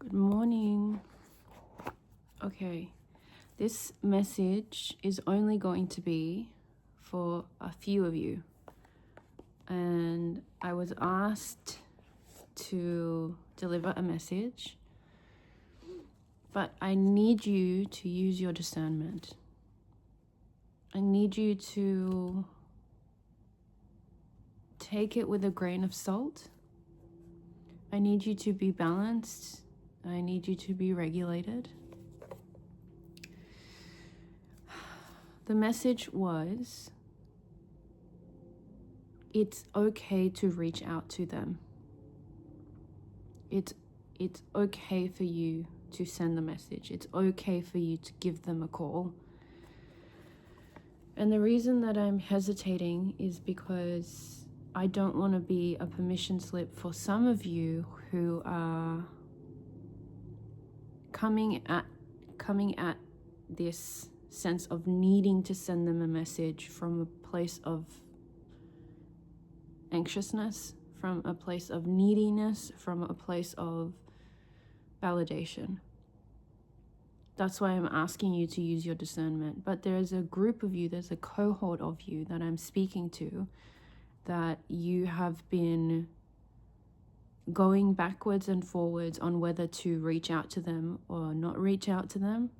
Good morning. Okay, this message is only going to be for a few of you. And I was asked to deliver a message, but I need you to use your discernment. I need you to take it with a grain of salt. I need you to be balanced. I need you to be regulated. The message was, it's okay to reach out to them. It's okay for you to send the message. It's okay for you to give them a call. And the reason that I'm hesitating is because I don't want to be a permission slip for some of you who are coming at this sense of needing to send them a message from a place of anxiousness, from a place of neediness, from a place of validation. That's why I'm asking you to use your discernment. But there's a group of you, there's a cohort of you that I'm speaking to, that you have been going backwards and forwards on whether to reach out to them or not reach out to them.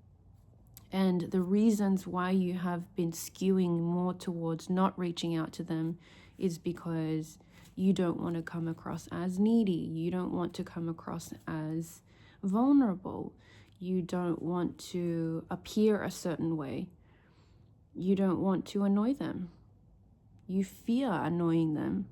And the reasons why you have been skewing more towards not reaching out to them is because you don't want to come across as needy. You don't want to come across as vulnerable. You don't want to appear a certain way. You don't want to annoy them. You fear annoying them.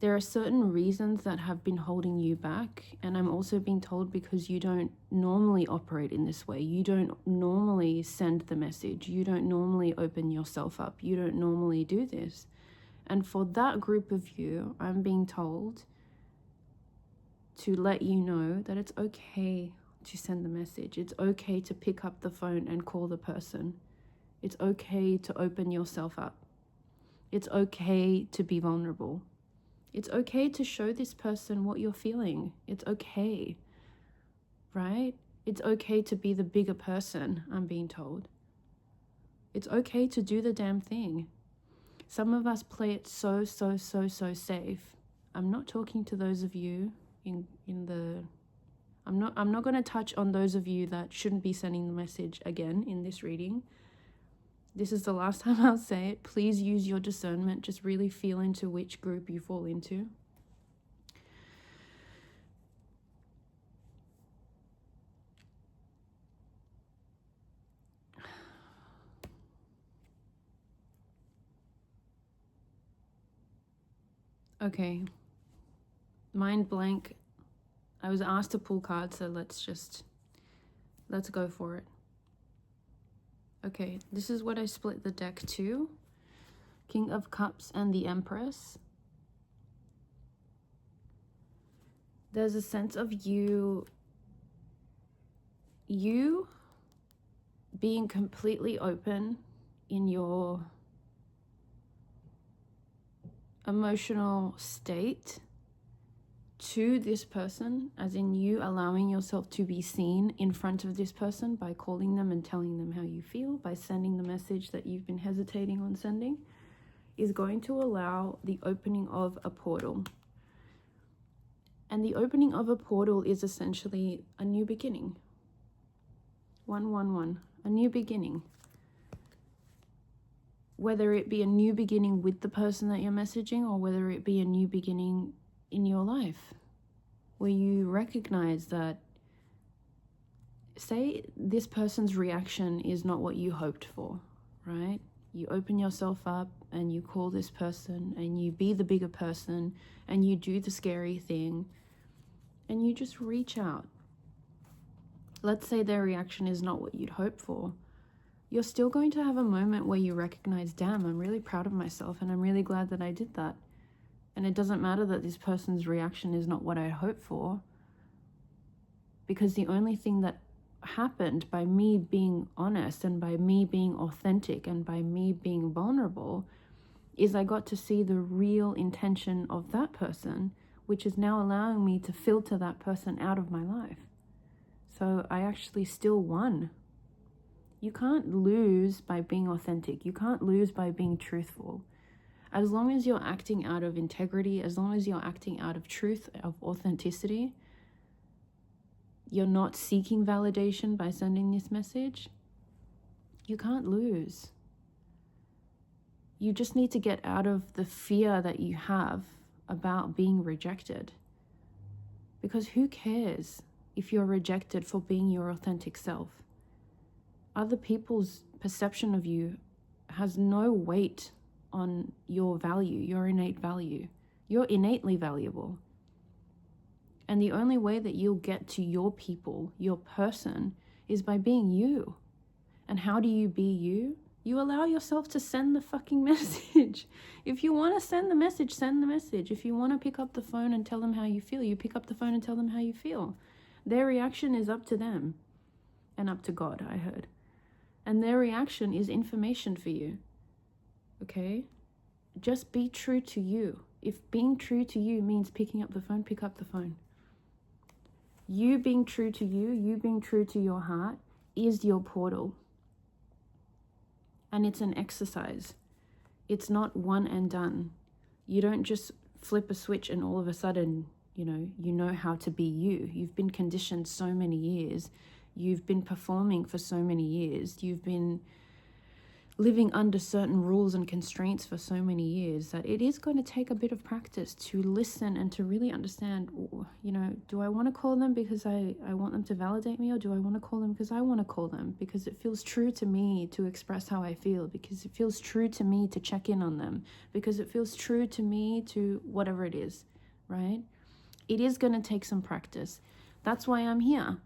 There are certain reasons that have been holding you back, and I'm also being told because you don't normally operate in this way. You don't normally send the message. You don't normally open yourself up. You don't normally do this. And for that group of you, I'm being told to let you know that it's okay to send the message. It's okay to pick up the phone and call the person. It's okay to open yourself up. It's okay to be vulnerable. It's okay to show this person what you're feeling. It's okay, right? It's okay to be the bigger person, I'm being told. It's okay to do the damn thing. Some of us play it so safe. I'm not talking to those of you I'm not going to touch on those of you that shouldn't be sending the message again in this reading. This is the last time I'll say it. Please use your discernment. Just really feel into which group you fall into. Okay. Mind blank. I was asked to pull cards, so let's go for it. Okay, this is what I split the deck to. King of Cups and the Empress. There's a sense of you being completely open in your emotional state to this person, as in you allowing yourself to be seen in front of this person by calling them and telling them how you feel, by sending the message that you've been hesitating on sending, is going to allow the opening of a portal. And the opening of a portal is essentially a new beginning. 111, a new beginning. Whether it be a new beginning with the person that you're messaging, or whether it be a new beginning in your life, where you recognize that, say this person's reaction is not what you hoped for, right? You open yourself up and you call this person and you be the bigger person and you do the scary thing and you just reach out. Let's say their reaction is not what you'd hoped for. You're still going to have a moment where you recognize, damn, I'm really proud of myself and I'm really glad that I did that. And it doesn't matter that this person's reaction is not what I hoped for, because the only thing that happened by me being honest and by me being authentic and by me being vulnerable is I got to see the real intention of that person which is now allowing me to filter that person out of my life. So I actually still won. You can't lose by being authentic. You can't lose by being truthful. As long as you're acting out of integrity, as long as you're acting out of truth, of authenticity, you're not seeking validation by sending this message, you can't lose. You just need to get out of the fear that you have about being rejected. Because who cares if you're rejected for being your authentic self? Other people's perception of you has no weight on your value, your innate value. You're innately valuable. And the only way that you'll get to your people, your person, is by being you. And how do you be you? You allow yourself to send the fucking message. If you want to send the message, send the message. If you want to pick up the phone and tell them how you feel, you pick up the phone and tell them how you feel. Their reaction is up to them and up to God, I heard. And their reaction is information for you. Okay? Just be true to you. If being true to you means picking up the phone, pick up the phone. You being true to you being true to your heart is your portal. And it's an exercise. It's not one and done. You don't just flip a switch and all of a sudden, you know how to be you. You've been conditioned so many years. You've been performing for so many years. You've been living under certain rules and constraints for so many years that it is going to take a bit of practice to listen and to really understand, do I want to call them because I want them to validate me, or do I want to call them because I want to call them, because it feels true to me to express how I feel, because it feels true to me to check in on them, because it feels true to me to whatever it is, right? It is going to take some practice. That's why I'm here.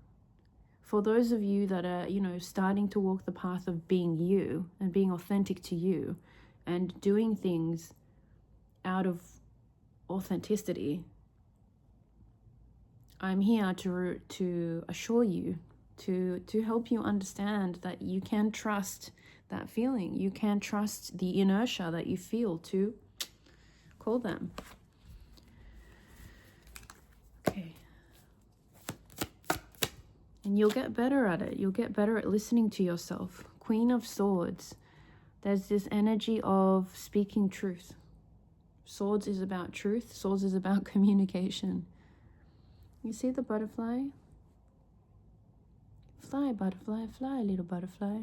For those of you that are, starting to walk the path of being you and being authentic to you and doing things out of authenticity, I'm here to assure you, to help you understand that you can trust that feeling. You can trust the inertia that you feel to call them. Okay. And you'll get better at it. You'll get better at listening to yourself. Queen of Swords. There's this energy of speaking truth. Swords is about truth. Swords is about communication. You see the butterfly? Fly, butterfly, fly, little butterfly.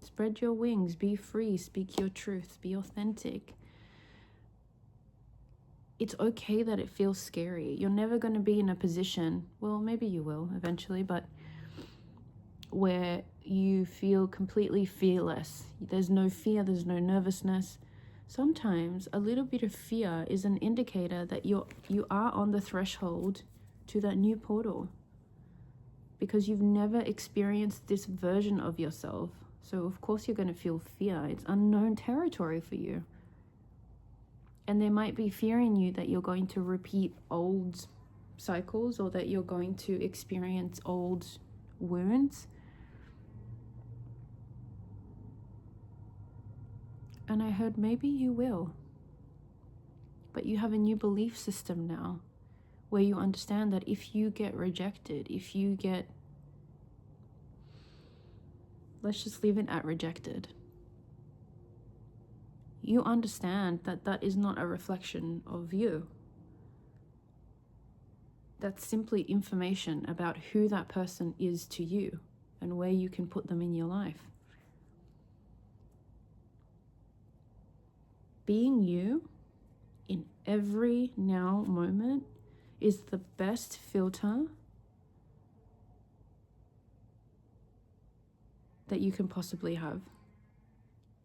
Spread your wings. Be free. Speak your truth. Be authentic. It's okay that it feels scary. You're never going to be in a position, well, maybe you will eventually, but where you feel completely fearless. There's no fear, there's no nervousness. Sometimes a little bit of fear is an indicator that you are on the threshold to that new portal, because you've never experienced this version of yourself. So of course you're going to feel fear. It's unknown territory for you. And there might be fear in you that you're going to repeat old cycles, or that you're going to experience old wounds. And I heard maybe you will. But you have a new belief system now, where you understand that if you get rejected, let's just leave it at rejected. You understand that that is not a reflection of you. That's simply information about who that person is to you and where you can put them in your life. Being you in every now moment is the best filter that you can possibly have.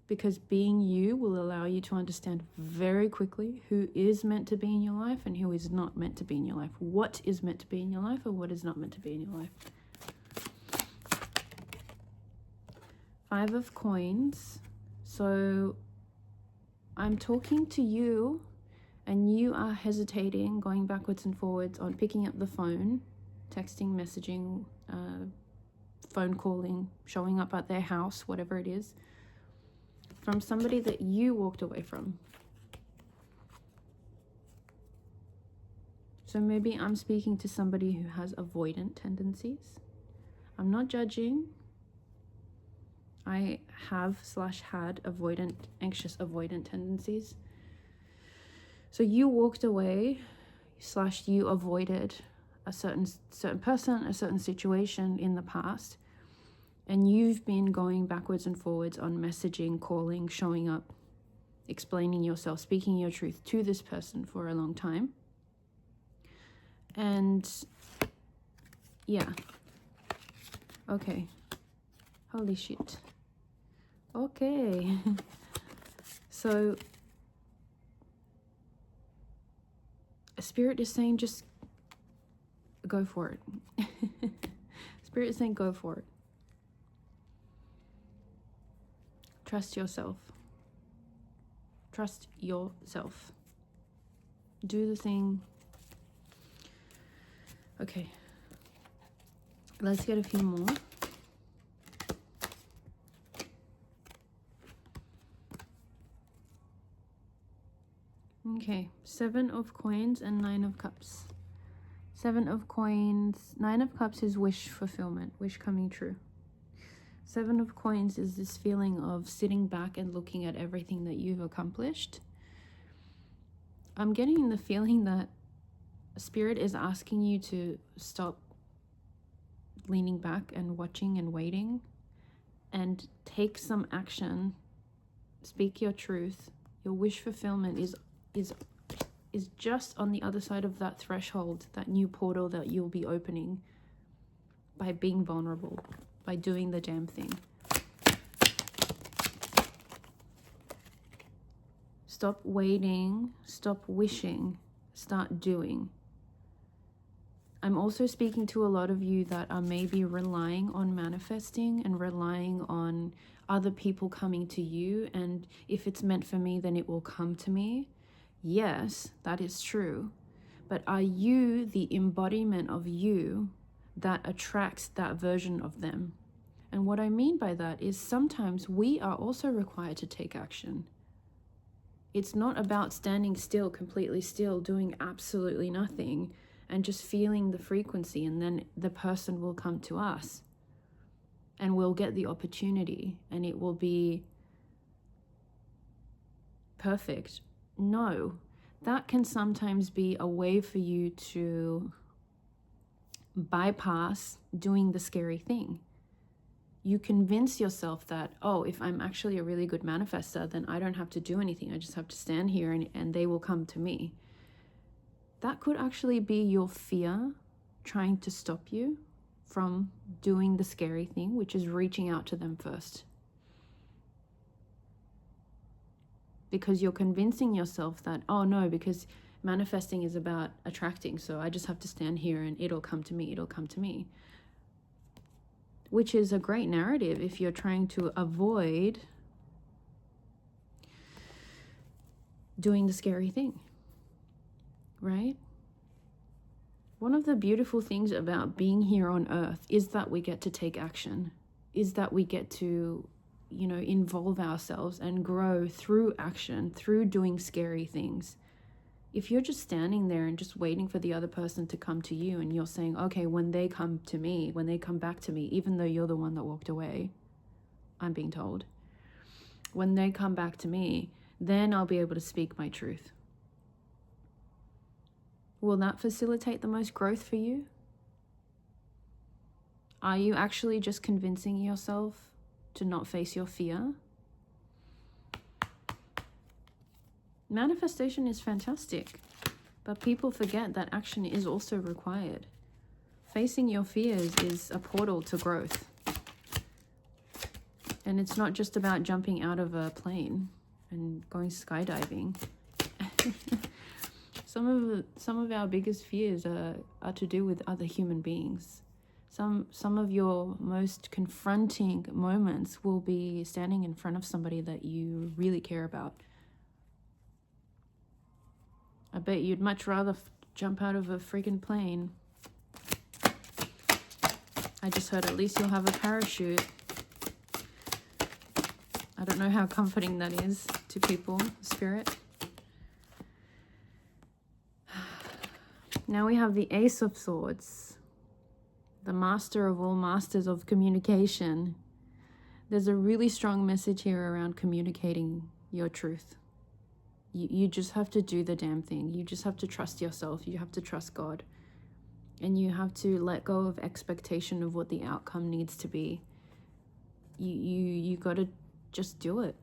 Because being you will allow you to understand very quickly who is meant to be in your life and who is not meant to be in your life. What is meant to be in your life and what is not meant to be in your life. 5 of Coins. So I'm talking to you and you are hesitating, going backwards and forwards on picking up the phone, texting, messaging, phone calling, showing up at their house, whatever it is, from somebody that you walked away from. So maybe I'm speaking to somebody who has avoidant tendencies. I'm not judging. I have / had anxious avoidant tendencies. So you walked away / you avoided a certain person, a certain situation in the past, and you've been going backwards and forwards on messaging, calling, showing up, explaining yourself, speaking your truth to this person for a long time. And yeah. Okay. Holy shit. Okay. So Spirit is saying just go for it. Spirit is saying go for it. Trust yourself. Trust yourself. Do the thing. Okay. Let's get a few more. Okay, 7 of coins and 9 of cups. 7 of coins, 9 of cups is wish fulfillment, wish coming true. 7 of coins is this feeling of sitting back and looking at everything that you've accomplished. I'm getting the feeling that Spirit is asking you to stop leaning back and watching and waiting and take some action. Speak your truth. Your wish fulfillment is just on the other side of that threshold, that new portal that you'll be opening by being vulnerable, by doing the damn thing. Stop waiting, stop wishing, start doing. I'm also speaking to a lot of you that are maybe relying on manifesting and relying on other people coming to you, and if it's meant for me, then it will come to me. Yes, that is true. But are you the embodiment of you that attracts that version of them? And what I mean by that is sometimes we are also required to take action. It's not about standing still, completely still, doing absolutely nothing and just feeling the frequency, and then the person will come to us and we'll get the opportunity and it will be perfect. No, that can sometimes be a way for you to bypass doing the scary thing. You convince yourself that, oh, if I'm actually a really good manifester, then I don't have to do anything. I just have to stand here and they will come to me. That could actually be your fear trying to stop you from doing the scary thing, which is reaching out to them first. Because you're convincing yourself that, oh no, because manifesting is about attracting, so I just have to stand here and it'll come to me, it'll come to me. Which is a great narrative if you're trying to avoid doing the scary thing, right? One of the beautiful things about being here on earth is that we get to take action, is that we get to, involve ourselves and grow through action, through doing scary things. If you're just standing there and just waiting for the other person to come to you and you're saying, okay, when they come to me, when they come back to me, even though you're the one that walked away, I'm being told, when they come back to me, then I'll be able to speak my truth. Will that facilitate the most growth for you? Are you actually just convincing yourself to not face your fear? Manifestation is fantastic, but people forget that action is also required. Facing your fears is a portal to growth. And it's not just about jumping out of a plane and going skydiving. Some of our biggest fears are to do with other human beings. Some of your most confronting moments will be standing in front of somebody that you really care about. I bet you'd much rather jump out of a freaking plane. I just heard at least you'll have a parachute. I don't know how comforting that is to people, Spirit. Now we have the Ace of Swords, the master of all masters of communication. There's a really strong message here around communicating your truth. You just have to do the damn thing. You just have to trust yourself. You have to trust God. And you have to let go of expectation of what the outcome needs to be. You got to just do it.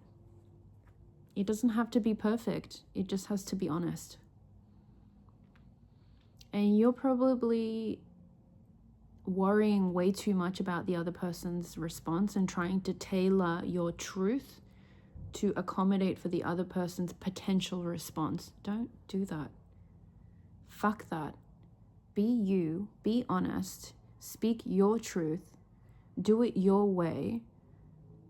It doesn't have to be perfect. It just has to be honest. And you're probably worrying way too much about the other person's response and trying to tailor your truth to accommodate for the other person's potential response. Don't do that. Fuck that. Be you, be honest, speak your truth, do it your way,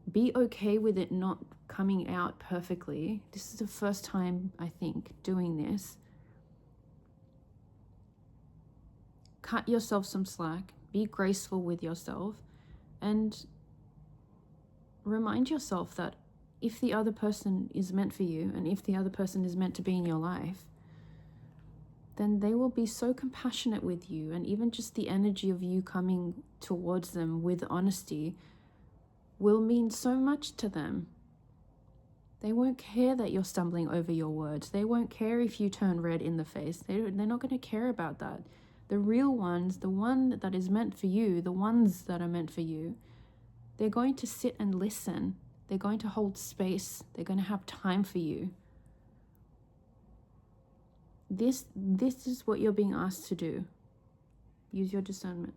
be okay with it not coming out perfectly. This is the first time, I think, doing this. Cut yourself some slack, be graceful with yourself, and remind yourself that if the other person is meant for you and if the other person is meant to be in your life, then they will be so compassionate with you, and even just the energy of you coming towards them with honesty will mean so much to them. They won't care that you're stumbling over your words. They won't care if you turn red in the face. They're not going to care about that. The real ones, the one that is meant for you, the ones that are meant for you, they're going to sit and listen. They're going to hold space. They're going to have time for you. This is what you're being asked to do. Use your discernment.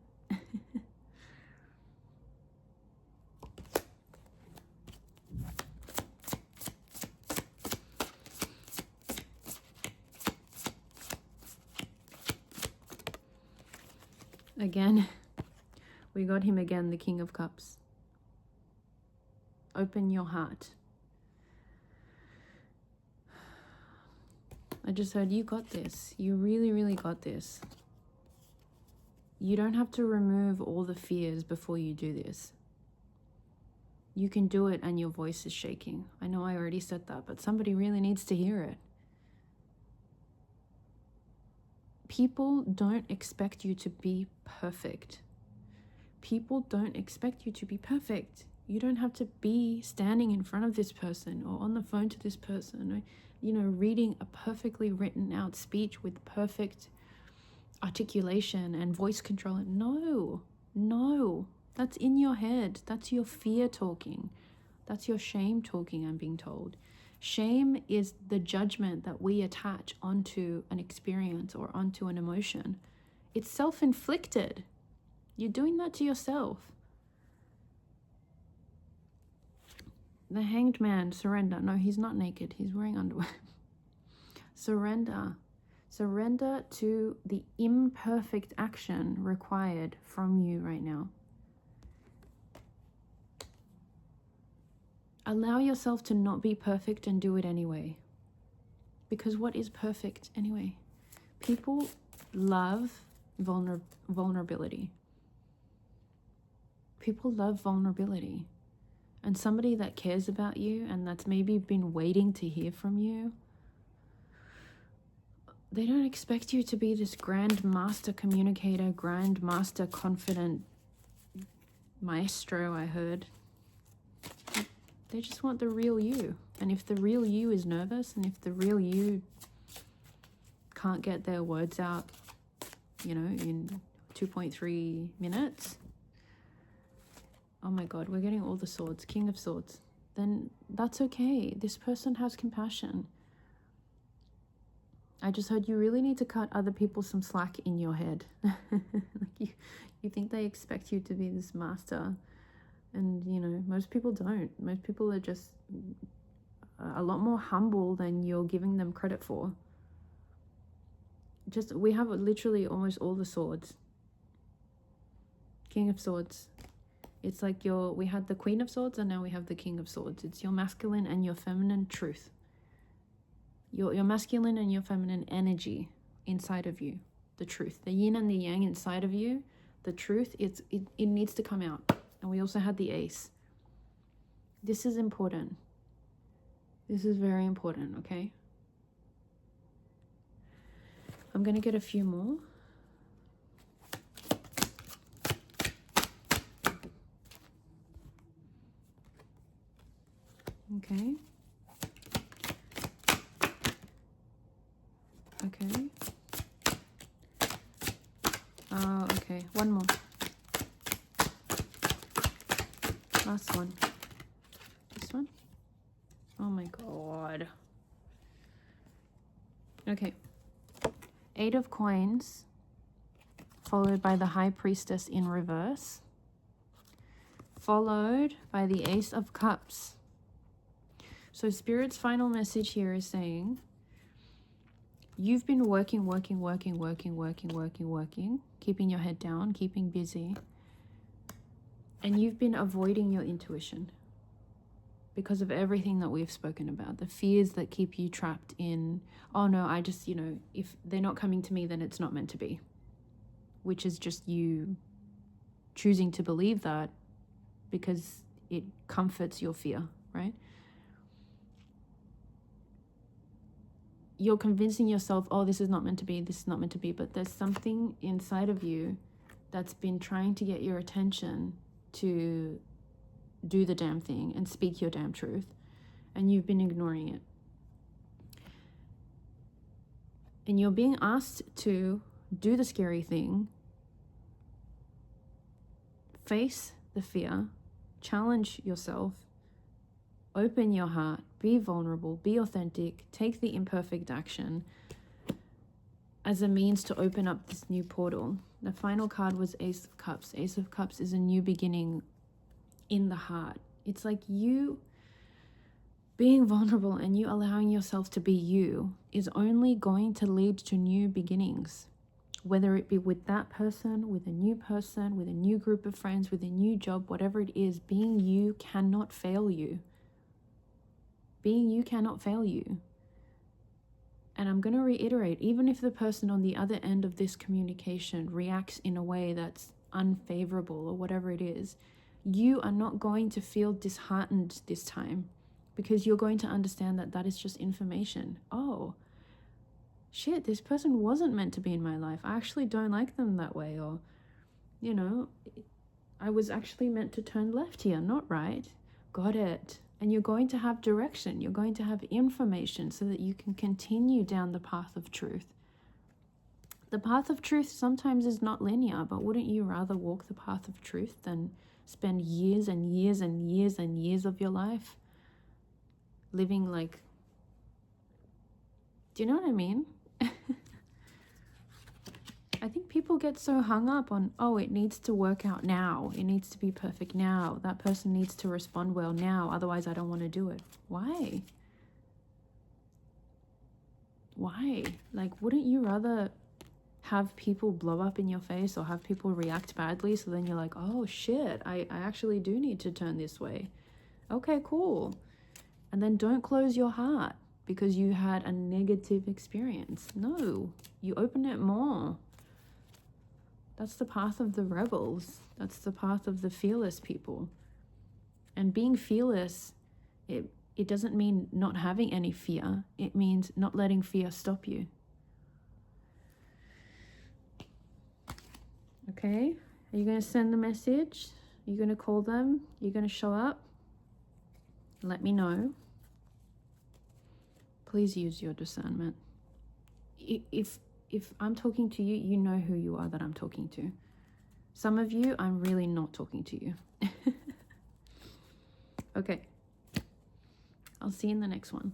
Again, we got him again, the King of Cups. Open your heart. I just heard, you got this. You really, really got this. You don't have to remove all the fears before you do this. You can do it and your voice is shaking. I know I already said that, but somebody really needs to hear it. People don't expect you to be perfect. People don't expect you to be perfect. You don't have to be standing in front of this person or on the phone to this person or, reading a perfectly written out speech with perfect articulation and voice control. No, that's in your head. That's your fear talking. That's your shame talking, I'm being told. Shame is the judgment that we attach onto an experience or onto an emotion. It's self-inflicted. You're doing that to yourself. The Hanged Man, surrender. No, he's not naked. He's wearing underwear. Surrender. Surrender to the imperfect action required from you right now. Allow yourself to not be perfect and do it anyway. Because what is perfect anyway? People love vulnerability. People love vulnerability. And somebody that cares about you and that's maybe been waiting to hear from you, they don't expect you to be this grand master communicator, grand master confident maestro, I heard. They just want the real you. And if the real you is nervous and if the real you can't get their words out, in 2.3 minutes, oh my God, we're getting all the swords, King of Swords, then that's okay. This person has compassion. I just heard you really need to cut other people some slack in your head. You think they expect you to be this master. And, most people don't. Most people are just a lot more humble than you're giving them credit for. We have literally almost all the swords. King of Swords. It's like we had the Queen of Swords and now we have the King of Swords. It's your masculine and your feminine truth. Your masculine and your feminine energy inside of you. The truth. The yin and the yang inside of you. The truth, it needs to come out. And we also had the Ace. This is important. This is very important, okay? I'm going to get a few more. Okay. Okay. Okay. One more. Last one. This one? Oh my god. Okay. 8 of Coins, followed by the High Priestess in reverse, followed by the Ace of Cups. So Spirit's final message here is saying, you've been working, keeping your head down, keeping busy, and you've been avoiding your intuition because of everything that we've spoken about, the fears that keep you trapped in, oh no, I just, if they're not coming to me, then it's not meant to be, which is just you choosing to believe that because it comforts your fear, right? You're convincing yourself, oh, this is not meant to be, this is not meant to be, but there's something inside of you that's been trying to get your attention to do the damn thing and speak your damn truth, and you've been ignoring it. And you're being asked to do the scary thing, face the fear, challenge yourself, open your heart, be vulnerable, be authentic, take the imperfect action as a means to open up this new portal. The final card was Ace of Cups. Ace of Cups is a new beginning in the heart. It's like you being vulnerable and you allowing yourself to be you is only going to lead to new beginnings, whether it be with that person, with a new group of friends, with a new job, whatever it is. Being you cannot fail you. Being you cannot fail you. And I'm going to reiterate, even if the person on the other end of this communication reacts in a way that's unfavorable or whatever it is, you are not going to feel disheartened this time, because you're going to understand that that is just information. Oh, shit, this person wasn't meant to be in my life. I actually don't like them that way. Or, I was actually meant to turn left here, not right. Got it. And you're going to have direction. You're going to have information so that you can continue down the path of truth. The path of truth sometimes is not linear, but wouldn't you rather walk the path of truth than spend years and years and years and years of your life living like, do you know what I mean? I think people get so hung up on, oh, it needs to work out now. It needs to be perfect now. That person needs to respond well now. Otherwise, I don't want to do it. Why? Why? Like, wouldn't you rather have people blow up in your face or have people react badly, so then you're like, oh shit, I actually do need to turn this way. Okay, cool. And then don't close your heart because you had a negative experience. No, you open it more. That's the path of the rebels. That's the path of the fearless people. And being fearless, it doesn't mean not having any fear. It means not letting fear stop you. Okay? Are you going to send the message? Are you going to call them? You're going to show up? Let me know. Please use your discernment. If I'm talking to you, you know who you are that I'm talking to. Some of you, I'm really not talking to you. Okay. I'll see you in the next one.